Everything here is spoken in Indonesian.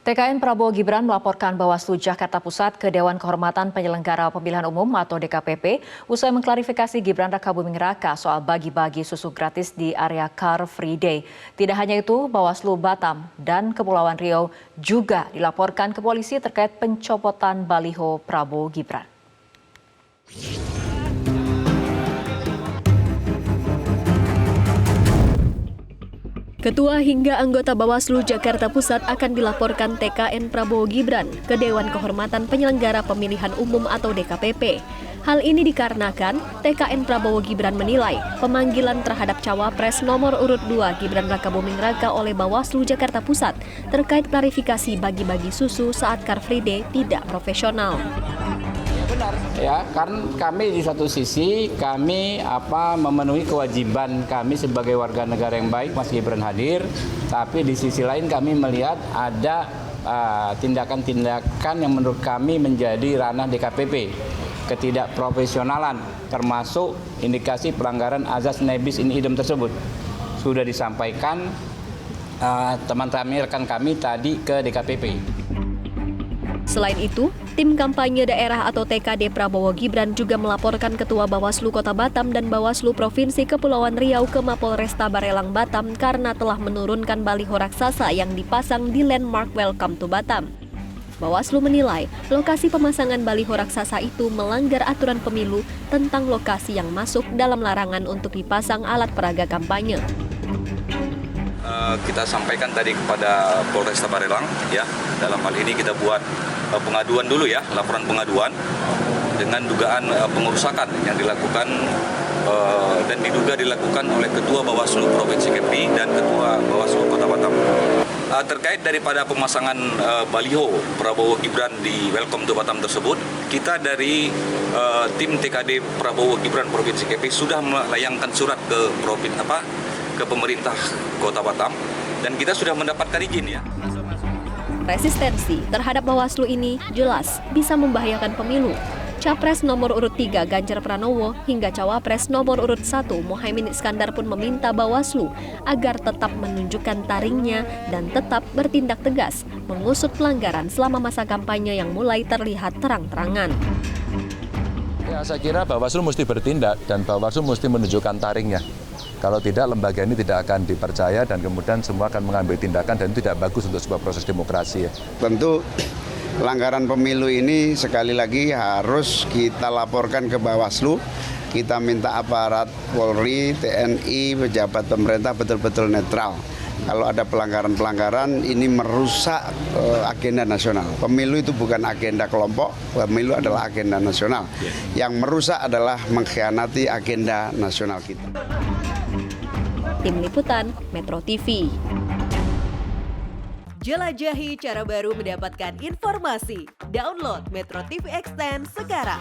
TKN Prabowo Gibran melaporkan Bawaslu Jakarta Pusat ke Dewan Kehormatan Penyelenggara Pemilihan Umum atau DKPP usai mengklarifikasi Gibran Rakabuming Raka soal bagi-bagi susu gratis di area Car Free Day. Tidak hanya itu, Bawaslu Batam dan Kepulauan Riau juga dilaporkan ke polisi terkait pencopotan baliho Prabowo Gibran. Ketua hingga anggota Bawaslu Jakarta Pusat akan dilaporkan TKN Prabowo Gibran ke Dewan Kehormatan Penyelenggara Pemilihan Umum atau DKPP. Hal ini dikarenakan TKN Prabowo Gibran menilai pemanggilan terhadap cawapres nomor urut 2 Gibran Rakabuming Raka oleh Bawaslu Jakarta Pusat terkait klarifikasi bagi-bagi susu saat Car Free Day tidak profesional. Benar ya, karena kami di satu sisi kami memenuhi kewajiban kami sebagai warga negara yang baik, Mas Gibran hadir, tapi di sisi lain kami melihat ada tindakan-tindakan yang menurut kami menjadi ranah DKPP, ketidakprofesionalan, termasuk indikasi pelanggaran azas nebis in idem tersebut. Sudah disampaikan teman-teman rekan kami tadi ke DKPP. Selain itu, tim kampanye daerah atau TKD Prabowo Gibran juga melaporkan Ketua Bawaslu Kota Batam dan Bawaslu Provinsi Kepulauan Riau ke Mapolresta Barelang Batam karena telah menurunkan baliho raksasa yang dipasang di landmark Welcome to Batam. Bawaslu menilai lokasi pemasangan baliho raksasa itu melanggar aturan pemilu tentang lokasi yang masuk dalam larangan untuk dipasang alat peraga kampanye. Kita sampaikan tadi kepada Polresta Barelang, ya. Dalam hal ini kita buat pengaduan dulu ya, laporan pengaduan dengan dugaan pengerusakan yang dilakukan dan diduga dilakukan oleh Ketua Bawaslu Provinsi Kepri dan Ketua Bawaslu Kota Batam. Terkait daripada pemasangan baliho Prabowo Gibran di Welcome to Batam tersebut, kita dari tim TKD Prabowo Gibran Provinsi Kepri sudah melayangkan surat ke pemerintah Kota Batam dan kita sudah mendapatkan izin ya. Resistensi terhadap Bawaslu ini jelas bisa membahayakan pemilu. Capres nomor urut 3 Ganjar Pranowo hingga Cawapres nomor urut 1 Muhaimin Iskandar pun meminta Bawaslu agar tetap menunjukkan taringnya dan tetap bertindak tegas mengusut pelanggaran selama masa kampanye yang mulai terlihat terang-terangan. Ya, saya kira Bawaslu mesti bertindak dan Bawaslu mesti menunjukkan taringnya. Kalau tidak, lembaga ini tidak akan dipercaya dan kemudian semua akan mengambil tindakan dan itu tidak bagus untuk sebuah proses demokrasi. Ya. Tentu pelanggaran pemilu ini sekali lagi harus kita laporkan ke Bawaslu. Kita minta aparat Polri, TNI, pejabat pemerintah betul-betul netral. Kalau ada pelanggaran-pelanggaran ini merusak agenda nasional. Pemilu itu bukan agenda kelompok, pemilu adalah agenda nasional. Yang merusak adalah mengkhianati agenda nasional kita. Tim Liputan Metro TV. Jelajahi cara baru mendapatkan informasi. Download Metro TV Extend sekarang.